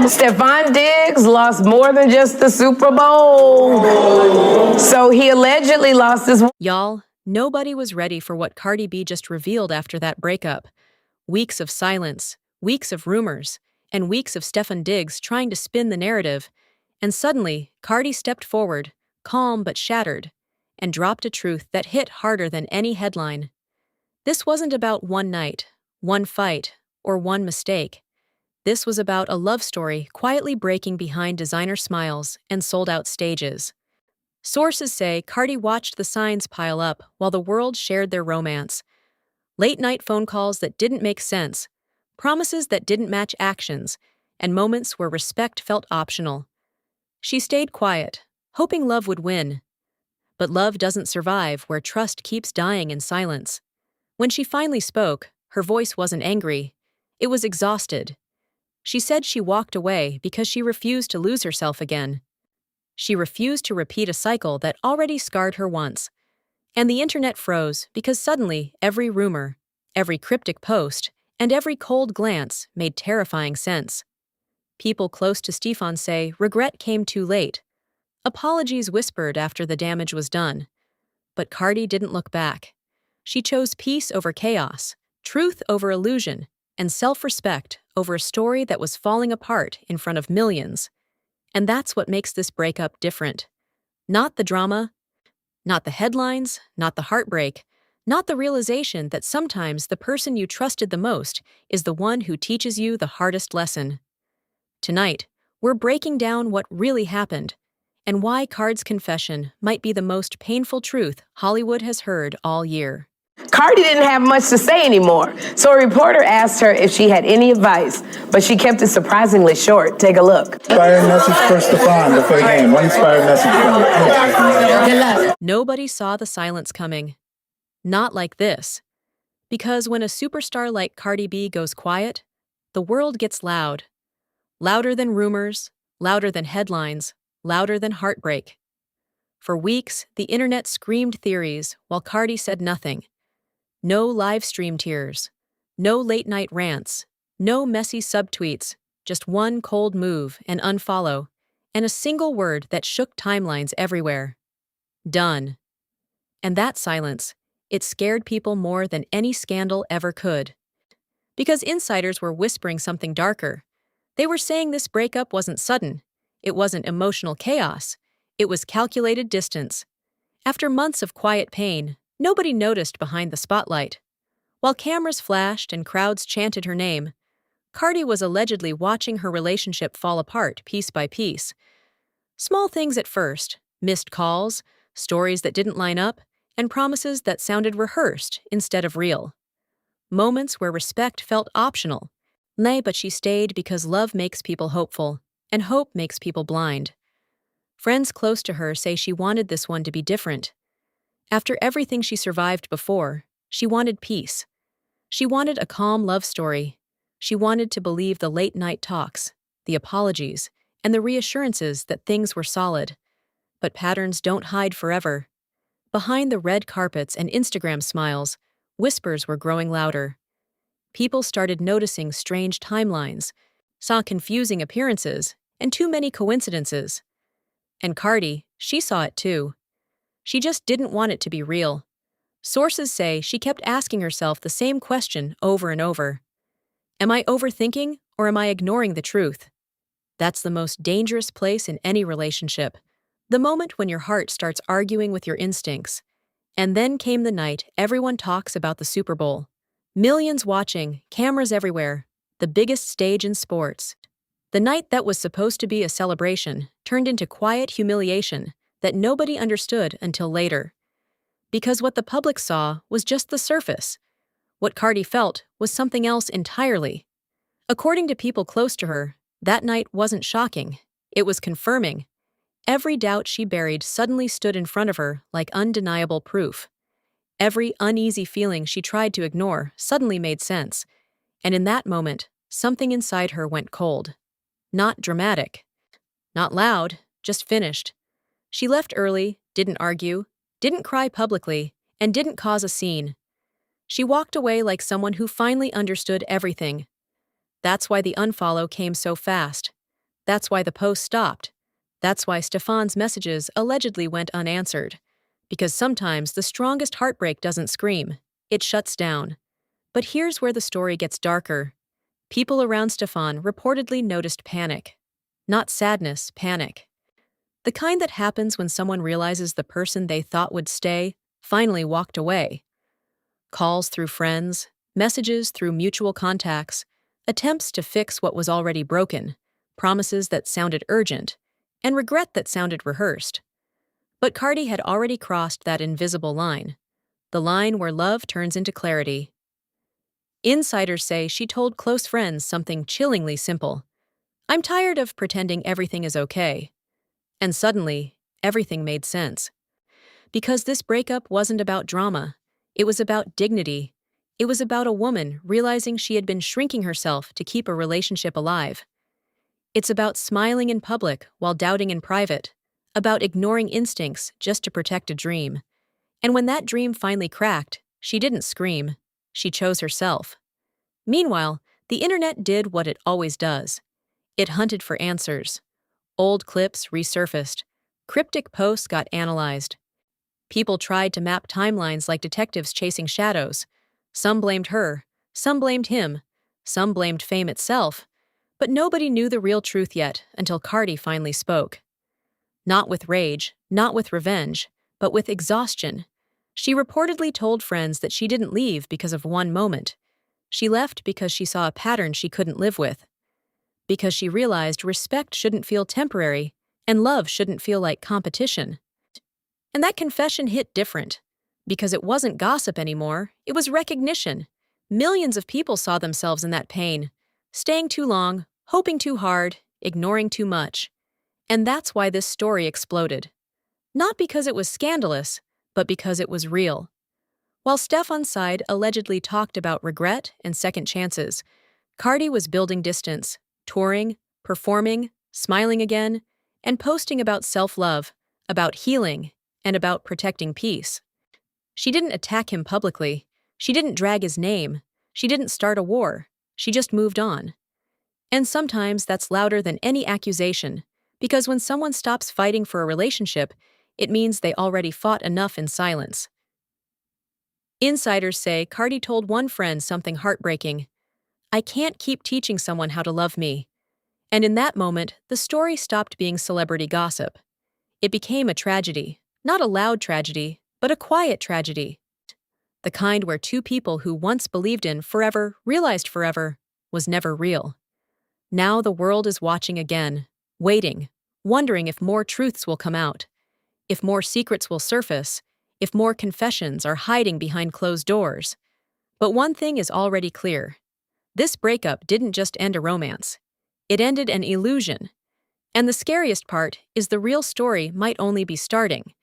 Stefon Diggs lost more than just the Super Bowl. So he allegedly lost his... Y'all, nobody was ready for what Cardi B just revealed after that breakup. Weeks of silence, weeks of rumors, and weeks of Stefon Diggs trying to spin the narrative. And suddenly, Cardi stepped forward, calm but shattered, and dropped a truth that hit harder than any headline. This wasn't about one night, one fight, or one mistake. This was about a love story quietly breaking behind designer smiles and sold-out stages. Sources say Cardi watched the signs pile up while the world shared their romance. Late-night phone calls that didn't make sense, promises that didn't match actions, and moments where respect felt optional. She stayed quiet, hoping love would win. But love doesn't survive where trust keeps dying in silence. When she finally spoke, her voice wasn't angry. It was exhausted. She said she walked away because she refused to lose herself again. She refused to repeat a cycle that already scarred her once. And the internet froze because suddenly every rumor, every cryptic post, and every cold glance made terrifying sense. People close to Stefon say regret came too late. Apologies whispered after the damage was done. But Cardi didn't look back. She chose peace over chaos, truth over illusion, and self-respect over a story that was falling apart in front of millions. And that's what makes this breakup different. Not the drama, not the headlines, not the heartbreak, not the realization that sometimes the person you trusted the most is the one who teaches you the hardest lesson. Tonight, we're breaking down what really happened and why Cardi's confession might be the most painful truth Hollywood has heard all year. Cardi didn't have much to say anymore, so a reporter asked her if she had any advice, but she kept it surprisingly short. Take a look. Inspiring message for Stefon before the game. One inspired message. Good luck. Nobody saw the silence coming. Not like this. Because when a superstar like Cardi B goes quiet, the world gets loud. Louder than rumors, louder than headlines, louder than heartbreak. For weeks, the internet screamed theories while Cardi said nothing. No live stream tears, no late-night rants, no messy subtweets, just one cold move and unfollow, and a single word that shook timelines everywhere. Done. And that silence, it scared people more than any scandal ever could. Because insiders were whispering something darker. They were saying this breakup wasn't sudden, it wasn't emotional chaos, it was calculated distance. After months of quiet pain, nobody noticed behind the spotlight. While cameras flashed and crowds chanted her name, Cardi was allegedly watching her relationship fall apart piece by piece. Small things at first, missed calls, stories that didn't line up, and promises that sounded rehearsed instead of real. Moments where respect felt optional. Nay, but she stayed because love makes people hopeful, and hope makes people blind. Friends close to her say she wanted this one to be different. After everything she survived before, she wanted peace. She wanted a calm love story. She wanted to believe the late-night talks, the apologies, and the reassurances that things were solid. But patterns don't hide forever. Behind the red carpets and Instagram smiles, whispers were growing louder. People started noticing strange timelines, saw confusing appearances, and too many coincidences. And Cardi, she saw it too. She just didn't want it to be real. Sources say she kept asking herself the same question over and over. Am I overthinking or am I ignoring the truth? That's the most dangerous place in any relationship. The moment when your heart starts arguing with your instincts. And then came the night everyone talks about the Super Bowl. Millions watching, cameras everywhere, the biggest stage in sports. The night that was supposed to be a celebration turned into quiet humiliation that nobody understood until later. Because what the public saw was just the surface. What Cardi felt was something else entirely. According to people close to her, that night wasn't shocking. It was confirming. Every doubt she buried suddenly stood in front of her like undeniable proof. Every uneasy feeling she tried to ignore suddenly made sense. And in that moment, something inside her went cold. Not dramatic. Not loud, just finished. She left early, didn't argue, didn't cry publicly, and didn't cause a scene. She walked away like someone who finally understood everything. That's why the unfollow came so fast. That's why the post stopped. That's why Stefon's messages allegedly went unanswered. Because sometimes the strongest heartbreak doesn't scream, it shuts down. But here's where the story gets darker. People around Stefon reportedly noticed panic. Not sadness, panic. The kind that happens when someone realizes the person they thought would stay finally walked away. Calls through friends, messages through mutual contacts, attempts to fix what was already broken, promises that sounded urgent, and regret that sounded rehearsed. But Cardi had already crossed that invisible line, the line where love turns into clarity. Insiders say she told close friends something chillingly simple. "I'm tired of pretending everything is okay." And suddenly, everything made sense. Because this breakup wasn't about drama, it was about dignity. It was about a woman realizing she had been shrinking herself to keep a relationship alive. It's about smiling in public while doubting in private, about ignoring instincts just to protect a dream. And when that dream finally cracked, she didn't scream. She chose herself. Meanwhile, the internet did what it always does. It hunted for answers. Old clips resurfaced. Cryptic posts got analyzed. People tried to map timelines like detectives chasing shadows. Some blamed her, some blamed him, some blamed fame itself, but nobody knew the real truth yet until Cardi finally spoke. Not with rage, not with revenge, but with exhaustion. She reportedly told friends that she didn't leave because of one moment. She left because she saw a pattern she couldn't live with. Because she realized respect shouldn't feel temporary, and love shouldn't feel like competition. And that confession hit different. Because it wasn't gossip anymore, it was recognition. Millions of people saw themselves in that pain. Staying too long, hoping too hard, ignoring too much. And that's why this story exploded. Not because it was scandalous, but because it was real. While Stefon's side allegedly talked about regret and second chances, Cardi was building distance, touring, performing, smiling again, and posting about self-love, about healing, and about protecting peace. She didn't attack him publicly. She didn't drag his name. She didn't start a war. She just moved on. And sometimes that's louder than any accusation, because when someone stops fighting for a relationship, it means they already fought enough in silence. Insiders say Cardi told one friend something heartbreaking. "I can't keep teaching someone how to love me." And in that moment, the story stopped being celebrity gossip. It became a tragedy, not a loud tragedy, but a quiet tragedy. The kind where two people who once believed in forever, realized forever, was never real. Now the world is watching again, waiting, wondering if more truths will come out, if more secrets will surface, if more confessions are hiding behind closed doors. But one thing is already clear. This breakup didn't just end a romance. It ended an illusion. And the scariest part is the real story might only be starting.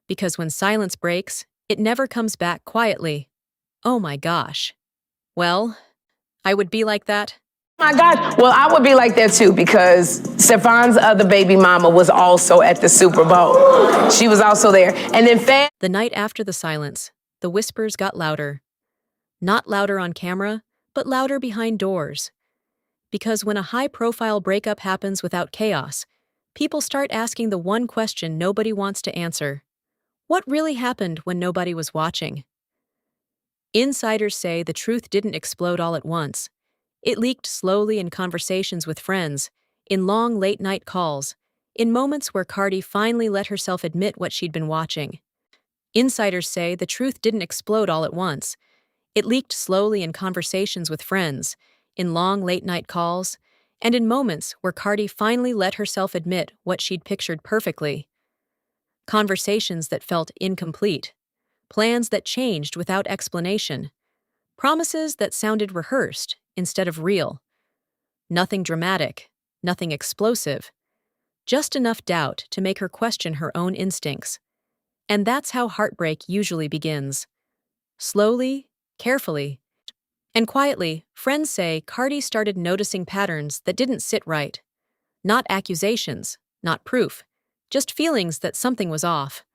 Because when silence breaks, it never comes back quietly. Oh my gosh. Well, I would be like that. My God. Well, I would be like that too because Stefon's other baby mama was also at the Super Bowl. She was also there. And then The night after the silence, the whispers got louder. Not louder on camera, but louder behind doors. Because when a high-profile breakup happens without chaos, people start asking the one question nobody wants to answer. What really happened when nobody was watching? Insiders say the truth didn't explode all at once. It leaked slowly in conversations with friends, in long late-night calls, in moments where Cardi finally let herself admit what she'd been watching. Insiders say the truth didn't explode all at once. It leaked slowly in conversations with friends, in long late-night calls, and in moments where Cardi finally let herself admit what she'd pictured perfectly. Conversations that felt incomplete, plans that changed without explanation, promises that sounded rehearsed instead of real. Nothing dramatic, nothing explosive, just enough doubt to make her question her own instincts. And that's how heartbreak usually begins. Slowly, carefully, and quietly, friends say Cardi started noticing patterns that didn't sit right. Not accusations, not proof, just feelings that something was off.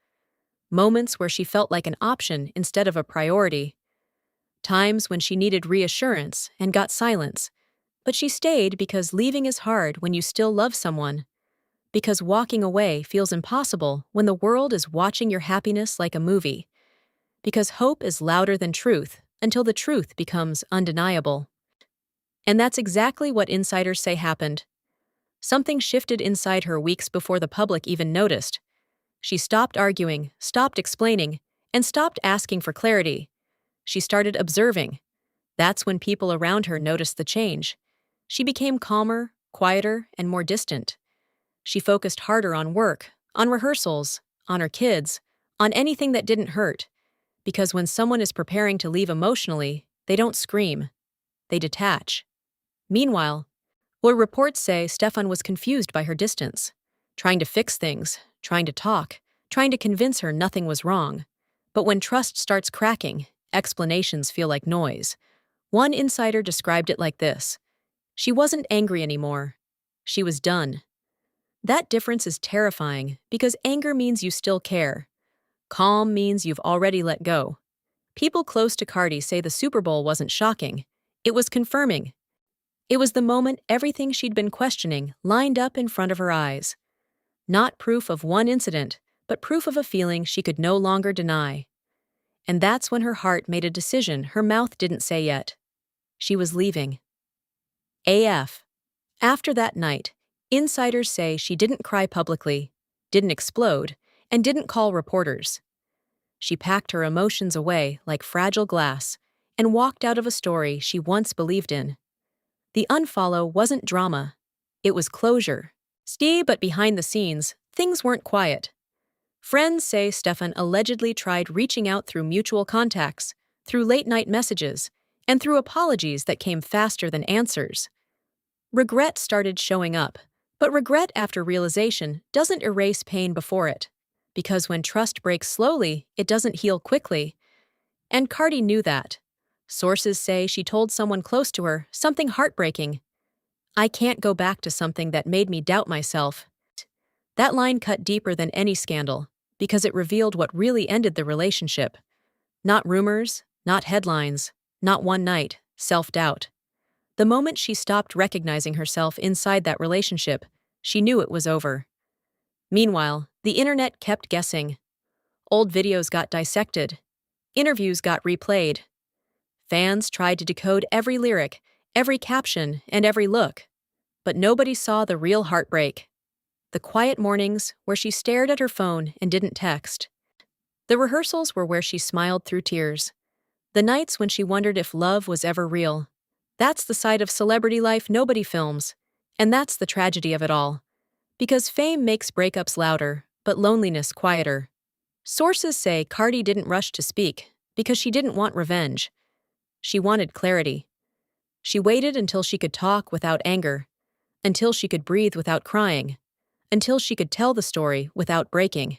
Moments where she felt like an option instead of a priority. Times when she needed reassurance and got silence. But she stayed because leaving is hard when you still love someone. Because walking away feels impossible when the world is watching your happiness like a movie. Because hope is louder than truth until the truth becomes undeniable. And that's exactly what insiders say happened. Something shifted inside her weeks before the public even noticed. She stopped arguing, stopped explaining, and stopped asking for clarity. She started observing. That's when people around her noticed the change. She became calmer, quieter, and more distant. She focused harder on work, on rehearsals, on her kids, on anything that didn't hurt. Because when someone is preparing to leave emotionally, they don't scream. They detach. Meanwhile, reports say Stefon was confused by her distance, trying to fix things, trying to talk, trying to convince her nothing was wrong. But when trust starts cracking, explanations feel like noise. One insider described it like this: she wasn't angry anymore. She was done. That difference is terrifying because anger means you still care. Calm means you've already let go. People close to Cardi say the Super Bowl wasn't shocking. It was confirming. It was the moment everything she'd been questioning lined up in front of her eyes. Not proof of one incident, but proof of a feeling she could no longer deny. And that's when her heart made a decision her mouth didn't say yet. She was leaving. AF. After that night, insiders say she didn't cry publicly, didn't explode, and didn't call reporters. She packed her emotions away like fragile glass and walked out of a story she once believed in. The unfollow wasn't drama. It was closure. But behind the scenes, things weren't quiet. Friends say Stefon allegedly tried reaching out through mutual contacts, through late-night messages, and through apologies that came faster than answers. Regret started showing up, but regret after realization doesn't erase pain before it. Because when trust breaks slowly, it doesn't heal quickly. And Cardi knew that. Sources say she told someone close to her something heartbreaking. "I can't go back to something that made me doubt myself." That line cut deeper than any scandal, because it revealed what really ended the relationship. Not rumors, not headlines, not one night, self-doubt. The moment she stopped recognizing herself inside that relationship, she knew it was over. Meanwhile, the internet kept guessing. Old videos got dissected. Interviews got replayed. Fans tried to decode every lyric, every caption, and every look. But nobody saw the real heartbreak. The quiet mornings where she stared at her phone and didn't text. The rehearsals were where she smiled through tears. The nights when she wondered if love was ever real. That's the side of celebrity life nobody films. And that's the tragedy of it all. Because fame makes breakups louder, but loneliness quieter. Sources say Cardi didn't rush to speak because she didn't want revenge. She wanted clarity. She waited until she could talk without anger, until she could breathe without crying, until she could tell the story without breaking.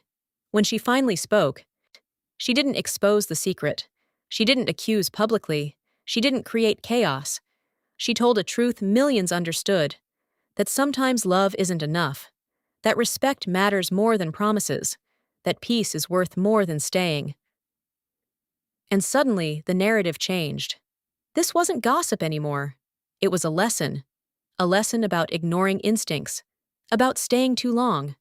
When she finally spoke, she didn't expose the secret. She didn't accuse publicly. She didn't create chaos. She told a truth millions understood, that sometimes love isn't enough, that respect matters more than promises, that peace is worth more than staying. And suddenly, the narrative changed. This wasn't gossip anymore. It was a lesson about ignoring instincts, about staying too long,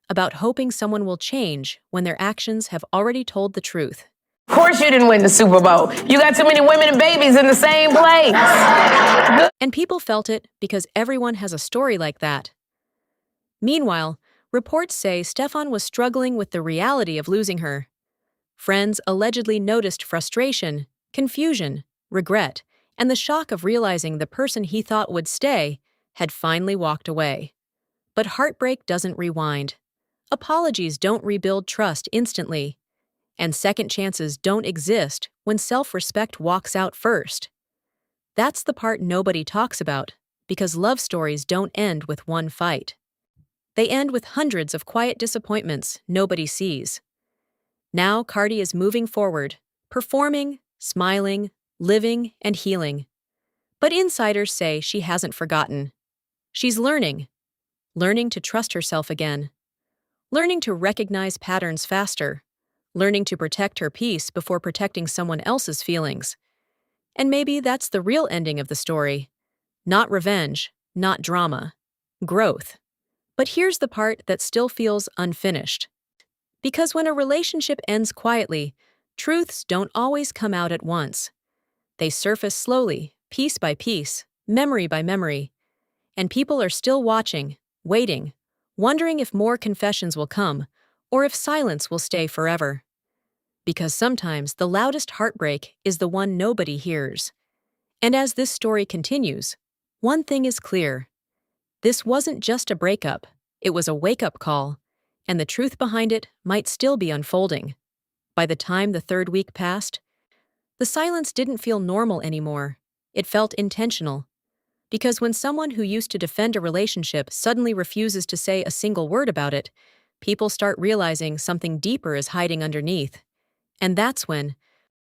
about hoping someone will change when their actions have already told the truth. Of course you didn't win the Super Bowl. You got too many women and babies in the same place. And people felt it because everyone has a story like that. Meanwhile, reports say Stefon was struggling with the reality of losing her. Friends allegedly noticed frustration, confusion, regret, and the shock of realizing the person he thought would stay had finally walked away. But heartbreak doesn't rewind. Apologies don't rebuild trust instantly. And second chances don't exist when self-respect walks out first. That's the part nobody talks about, because love stories don't end with one fight. They end with hundreds of quiet disappointments nobody sees. Now Cardi is moving forward, performing, smiling, living, and healing. But insiders say she hasn't forgotten. She's learning to trust herself again, learning to recognize patterns faster, learning to protect her peace before protecting someone else's feelings. And maybe that's the real ending of the story. Not revenge, not drama. Growth. But here's the part that still feels unfinished. Because when a relationship ends quietly, truths don't always come out at once. They surface slowly, piece by piece, memory by memory. And people are still watching, waiting, wondering if more confessions will come, or if silence will stay forever. Because sometimes the loudest heartbreak is the one nobody hears. And as this story continues, one thing is clear. This wasn't just a breakup, it was a wake-up call, and the truth behind it might still be unfolding. By the time the third week passed, the silence didn't feel normal anymore. It felt intentional. Because when someone who used to defend a relationship suddenly refuses to say a single word about it, people start realizing something deeper is hiding underneath. And that's when